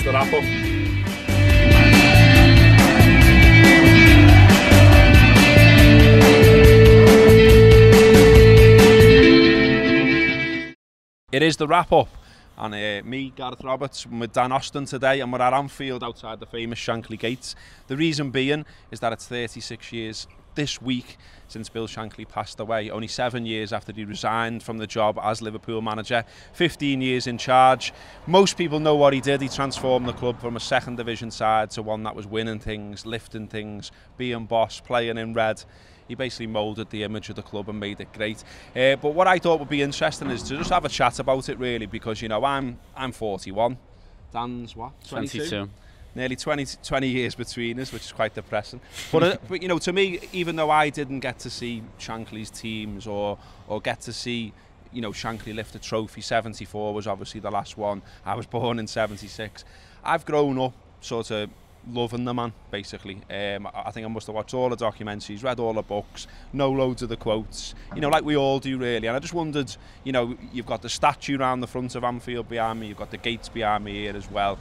the wrap-up. It is the wrap-up, and me, Gareth Roberts, I'm with Dan Austin today, and we're at Anfield outside the famous Shankly gates. The reason being is that it's 36 years this week since Bill Shankly passed away, only 7 years after he resigned from the job as Liverpool manager, 15 years in charge. Most people know what he did. He transformed the club from a second division side to one that was winning things, lifting things, being boss, playing in red. He basically moulded the image of the club and made it great. But what I thought would be interesting is to just have a chat about it, really, because, you know, I'm 41. Dan's what? 22. Nearly 20 years between us, which is quite depressing. But you know, to me, even though I didn't get to see Shankly's teams or get to see, you know, Shankly lift a trophy, 74 was obviously the last one. I was born in 76. I've grown up sort of loving the man, basically. I think I must have watched all the documentaries, read all the books, know loads of the quotes, you know, like we all do, really. And I just wondered, you know, you've got the statue around the front of Anfield behind me, you've got the gates behind me here as well.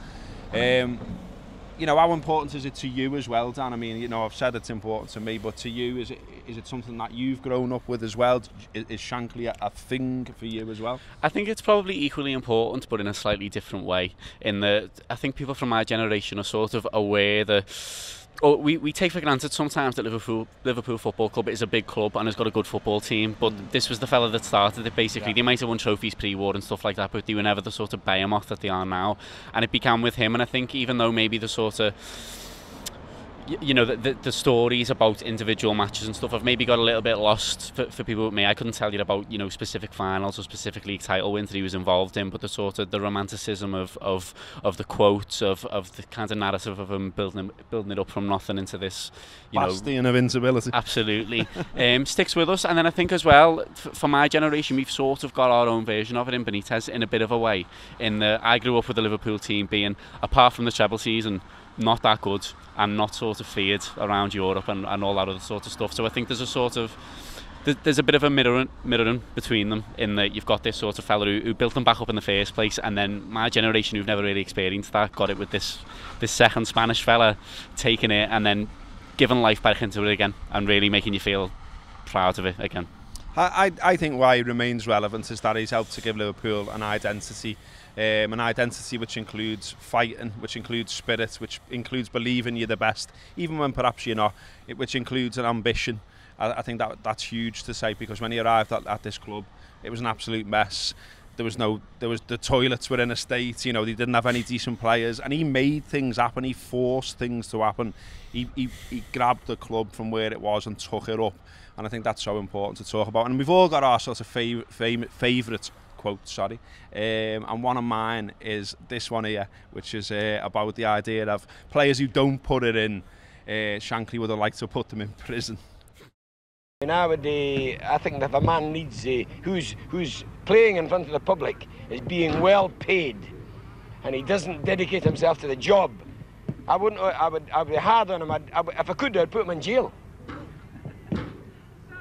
You know, how important is it to you as well, Dan? I mean, you know, I've said it's important to me, but to you, is it something that you've grown up with as well? Is Shankly a thing for you as well? I think it's probably equally important, but in a slightly different way. I think people from my generation are sort of aware that, or we take for granted sometimes that Liverpool Football Club is a big club and has got a good football team, but this was the fella that started it, basically. Yeah. They might have won trophies pre-war and stuff like that, but they were never the sort of behemoth that they are now, and it began with him. And I think even though maybe the sort of, you know, the stories about individual matches and stuff have maybe got a little bit lost for people with me. I couldn't tell you about, you know, specific finals or specific league title wins that he was involved in, but the sort of the romanticism of the quotes, of the kind of narrative of him building it up from nothing into this, you bastion of invincibility. Absolutely. Sticks with us. And then I think as well, for my generation, we've sort of got our own version of it in Benitez in a bit of a way. I grew up with the Liverpool team being, apart from the treble season, not that good and not sort of feared around Europe and all that other sort of stuff. So I think there's a sort of, there's a bit of a mirroring between them, in that you've got this sort of fella who built them back up in the first place, and then my generation who've never really experienced that got it with this second Spanish fella taking it and then giving life back into it again and really making you feel proud of it again. I think why he remains relevant is that he's helped to give Liverpool an identity which includes fighting, which includes spirit, which includes believing you're the best, even when perhaps you're not, which includes an ambition. I think that's huge to say, because when he arrived at this club, it was an absolute mess. The toilets were in a state, you know, they didn't have any decent players, and he made things happen, he forced things to happen. He grabbed the club from where it was and took it up, and I think that's so important to talk about. And we've all got our sort of favourite quote, and one of mine is this one here, which is about the idea of players who don't put it in. Shankly would have liked to put them in prison. Nowadays, I think that if a man needs who's playing in front of the public is being well paid, and he doesn't dedicate himself to the job, I would be hard on him. If I could, I'd put him in jail,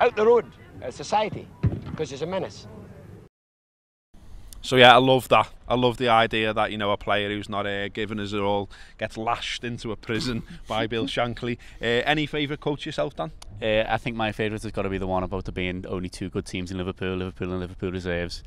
out the road, society, because he's a menace. So yeah, I love that. I love the idea that, you know, a player who's not giving his all gets lashed into a prison by Bill Shankly. Any favourite quotes yourself, Dan? I think my favourite has got to be the one about there being only two good teams in Liverpool and Liverpool reserves.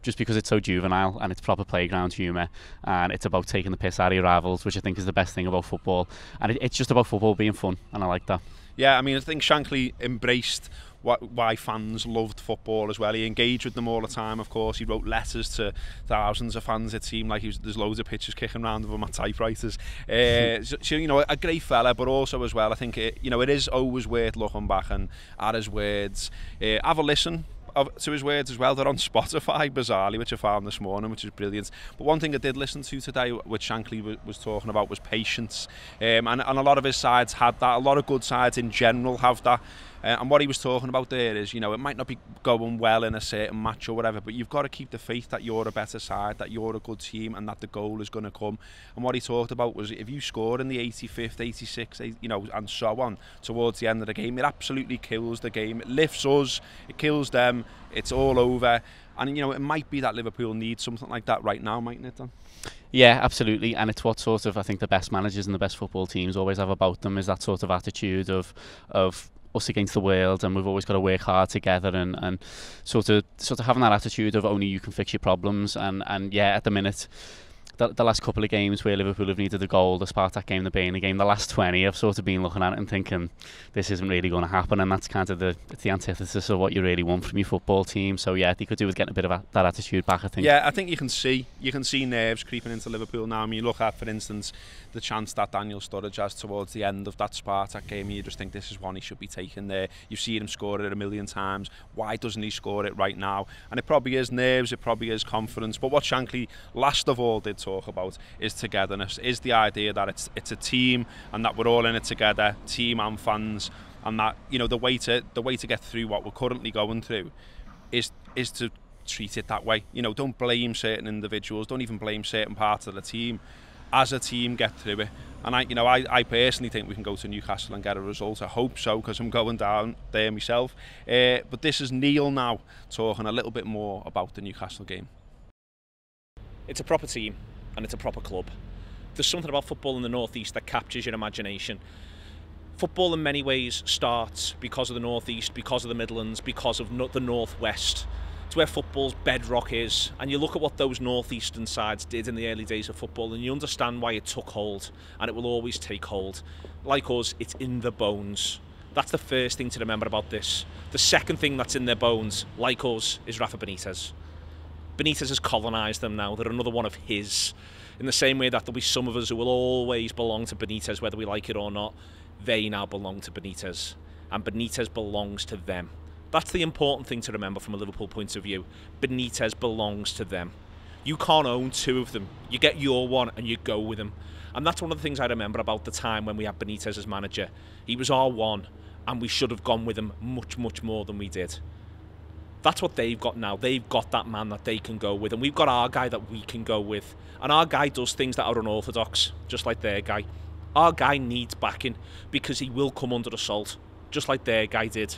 Just because it's so juvenile and it's proper playground humour, and it's about taking the piss out of your rivals, which I think is the best thing about football. And it's just about football being fun, and I like that. Yeah, I mean, I think Shankly embraced why fans loved football as well. He engaged with them all the time, of course. He wrote letters to thousands of fans. It seemed like there's loads of pictures kicking around of him at typewriters. So, you know, a great fella, but also as well, I think, you know, it is always worth looking back and at his words. Have a listen to his words as well. They're on Spotify, bizarrely, which I found this morning, which is brilliant. But one thing I did listen to today, which Shankly was talking about, was patience. And a lot of his sides had that. A lot of good sides in general have that. And what he was talking about there is, you know, it might not be going well in a certain match or whatever, but you've got to keep the faith that you're a better side, that you're a good team, and that the goal is going to come. And what he talked about was, if you scored in the 85th, 86th, you know, and so on, towards the end of the game, it absolutely kills the game. It lifts us, it kills them, it's all over. And, you know, it might be that Liverpool needs something like that right now, mightn't it, Dan? Yeah, absolutely, and it's what sort of I think the best managers and the best football teams always have about them, is that sort of attitude of us against the world, and we've always got to work hard together, and sort of having that attitude of only you can fix your problems, and yeah, at the minute, the last couple of games where Liverpool have needed a goal, the Spartak game, the Burnley game, the last 20, I've sort of been looking at it and thinking this isn't really going to happen, and that's kind of the antithesis of what you really want from your football team. So yeah, they could do with getting a bit of that attitude back, I think. Yeah, I think you can see nerves creeping into Liverpool now. I mean, you look at, for instance, the chance that Daniel Sturridge has towards the end of that Spartak game, and you just think this is one he should be taking there. You've seen him score it a million times. Why doesn't he score it right now? And it probably is nerves, it probably is confidence. But what Shankly last of all did talk about is togetherness, is the idea that it's a team and that we're all in it together, team and fans, and that, you know, the way to get through what we're currently going through is to treat it that way. You know, don't blame certain individuals, don't even blame certain parts of the team. As a team, get through it. And I personally think we can go to Newcastle and get a result. I hope so, because I'm going down there myself. But this is Neil now talking a little bit more about the Newcastle game. It's a proper team and it's a proper club. There's something about football in the North East that captures your imagination. Football in many ways starts because of the North East, because of the Midlands, because of the North West. It's where football's bedrock is, and you look at what those northeastern sides did in the early days of football and you understand why it took hold, and it will always take hold. Like us, it's in the bones. That's the first thing to remember about this. The second thing that's in their bones, like us, is Rafa Benitez. Benitez has colonised them now. They're another one of his. In the same way that there'll be some of us who will always belong to Benitez, whether we like it or not, they now belong to Benitez. And Benitez belongs to them. That's the important thing to remember from a Liverpool point of view. Benitez belongs to them. You can't own two of them. You get your one and you go with them. And that's one of the things I remember about the time when we had Benitez as manager. He was our one, and we should have gone with him much, much more than we did. That's what they've got now. They've got that man that they can go with, and we've got our guy that we can go with. And our guy does things that are unorthodox, just like their guy. Our guy needs backing because he will come under assault, just like their guy did.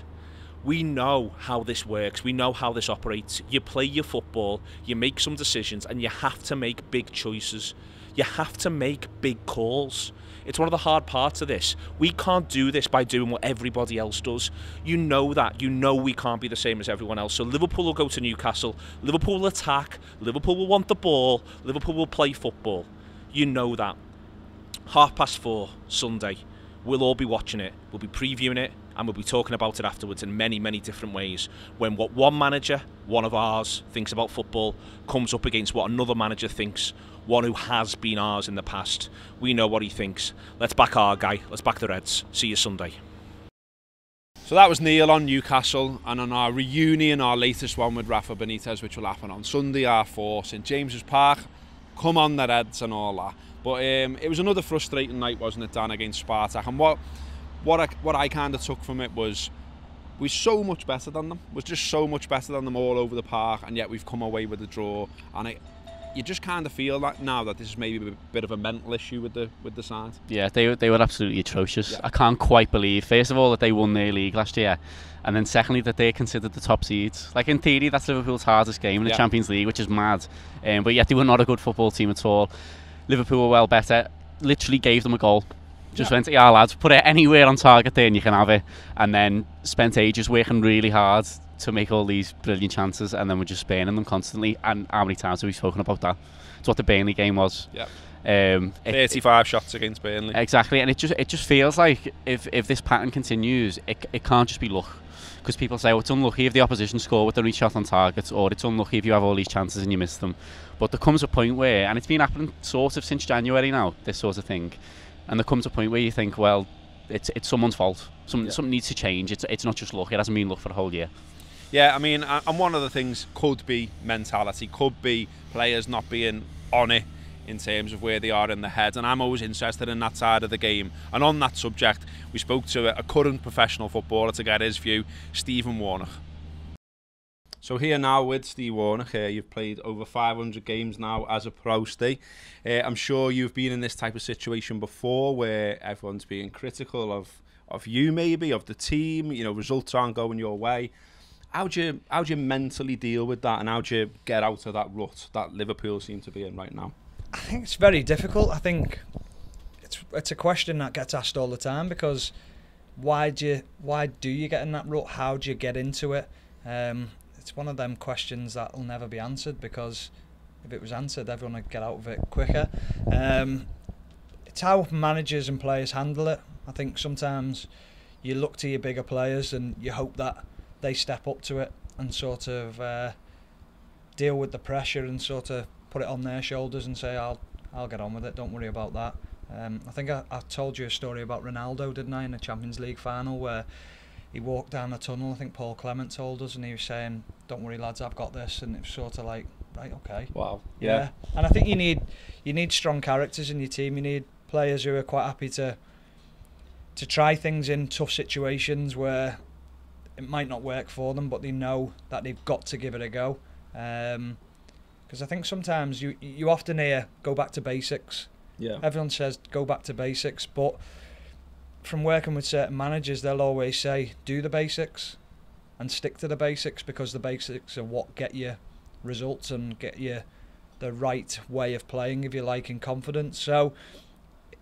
We know how this works. We know how this operates. You play your football, you make some decisions, and you have to make big choices. You have to make big calls. It's one of the hard parts of this. We can't do this by doing what everybody else does. You know that. You know we can't be the same as everyone else. So Liverpool will go to Newcastle. Liverpool will attack. Liverpool will want the ball. Liverpool will play football. You know that. 4:30 Sunday. We'll all be watching it. We'll be previewing it, and we'll be talking about it afterwards in many, many different ways. When what one manager, one of ours, thinks about football comes up against what another manager thinks, one who has been ours in the past, we know what he thinks. Let's back our guy. Let's back the Reds. See you Sunday. So that was Neil on Newcastle, and on our reunion, our latest one with Rafa Benitez, which will happen on Sunday, R4, St James's Park. Come on the Reds and all that. But it was another frustrating night, wasn't it, Dan, against Spartak? And what I kind of took from it was we're so much better than them. We're just so much better than them all over the park, and yet we've come away with a draw. And you just kind of feel that now that this is maybe a bit of a mental issue with the side. Yeah, they were absolutely atrocious. Yeah. I can't quite believe, first of all, that they won their league last year, and then secondly that they're considered the top seeds. Like, in theory, that's Liverpool's hardest game in the Champions League, which is mad. But yet they were not a good football team at all. Liverpool were well better. Literally gave them a goal. Just went, yeah, lads, put it anywhere on target there and you can have it. And then spent ages working really hard to make all these brilliant chances, and then we're just spurning them constantly. And how many times have we spoken about that? It's what the Burnley game was. Yeah. 35 shots against Burnley. Exactly, and it just feels like if this pattern continues, it can't just be luck. Because people say, oh, it's unlucky if the opposition score with the reach shot on target, or it's unlucky if you have all these chances and you miss them. But there comes a point where, and it's been happening sort of since January now, this sort of thing, and there comes a point where you think, well, it's someone's fault. Something needs to change. It's not just luck. It hasn't been luck for the whole year. Yeah, I mean, and one of the things could be mentality, could be players not being on it in terms of where they are in the head, and I'm always interested in that side of the game. And on that subject, we spoke to a current professional footballer to get his view, Stephen Warnock. So here now with Steve Warnock. You've played over 500 games now as a pro, Steve. I'm sure you've been in this type of situation before where everyone's being critical of you, maybe, of the team, you know, results aren't going your way. How do you mentally deal with that, and how do you get out of that rut that Liverpool seem to be in right now? I think it's very difficult. I think it's a question that gets asked all the time, because why do you get in that rut? How do you get into it? It's one of them questions that will never be answered, because if it was answered, everyone would get out of it quicker. It's how managers and players handle it. I think sometimes you look to your bigger players and you hope that they step up to it and sort of deal with the pressure and sort of put it on their shoulders and say, I'll get on with it, don't worry about that. I think I told you a story about Ronaldo, didn't I, in the Champions League final, where he walked down the tunnel. I think Paul Clement told us, and he was saying, don't worry lads, I've got this. And it was sort of like, right, okay. Wow. Yeah. And I think you need strong characters in your team. You need players who are quite happy to try things in tough situations where it might not work for them, but they know that they've got to give it a go. Because I think sometimes you often hear, go back to basics. Yeah. Everyone says go back to basics, but from working with certain managers, they'll always say do the basics and stick to the basics, because the basics are what get you results and get you the right way of playing, if you like, in confidence. So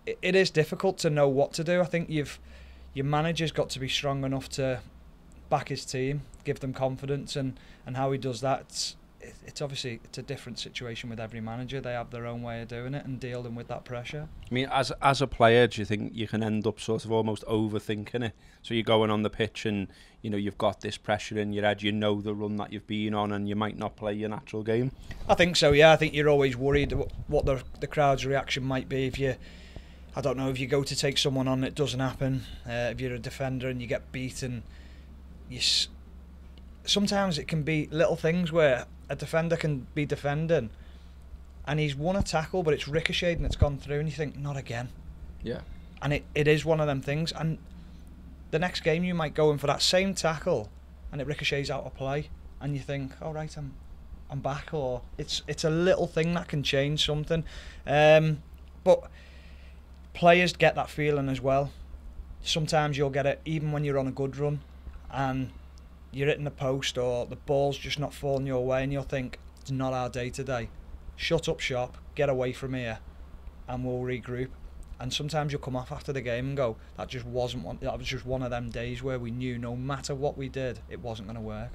it is difficult to know what to do. I think your manager's got to be strong enough to back his team, give them confidence, and how he does that, it's obviously it's a different situation with every manager. They have their own way of doing it and dealing with that pressure. I mean, as a player, do you think you can end up sort of almost overthinking it? So you're going on the pitch and you've got this pressure in your head, the run that you've been on, and you might not play your natural game. I think so, yeah. I think you're always worried what the crowd's reaction might be if you go to take someone on, it doesn't happen. If you're a defender and you get beaten, sometimes it can be little things where a defender can be defending and he's won a tackle, but it's ricocheted and it's gone through, and you think, not again. Yeah. And it is one of them things, and the next game you might go in for that same tackle and it ricochets out of play, and you think, all right, I'm back. Or it's a little thing that can change something. But players get that feeling as well. Sometimes you'll get it even when you're on a good run and you're hitting the post or the ball's just not falling your way, and you'll think, it's not our day today. Shut up shop, get away from here, and we'll regroup. And sometimes you'll come off after the game and go, that was just one of them days where we knew no matter what we did, it wasn't going to work.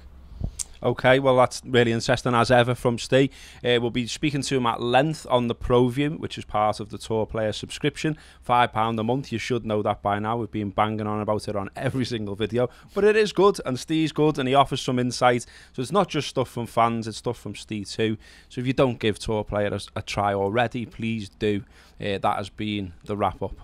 Okay, well, that's really interesting as ever from Steve. We'll be speaking to him at length on the ProView, which is part of the Tour Player subscription. £5 a month, you should know that by now. We've been banging on about it on every single video. But it is good, and Steve's good, and he offers some insight. So it's not just stuff from fans, it's stuff from Steve too. So if you don't give Tour Player a try already, please do. That has been the wrap-up.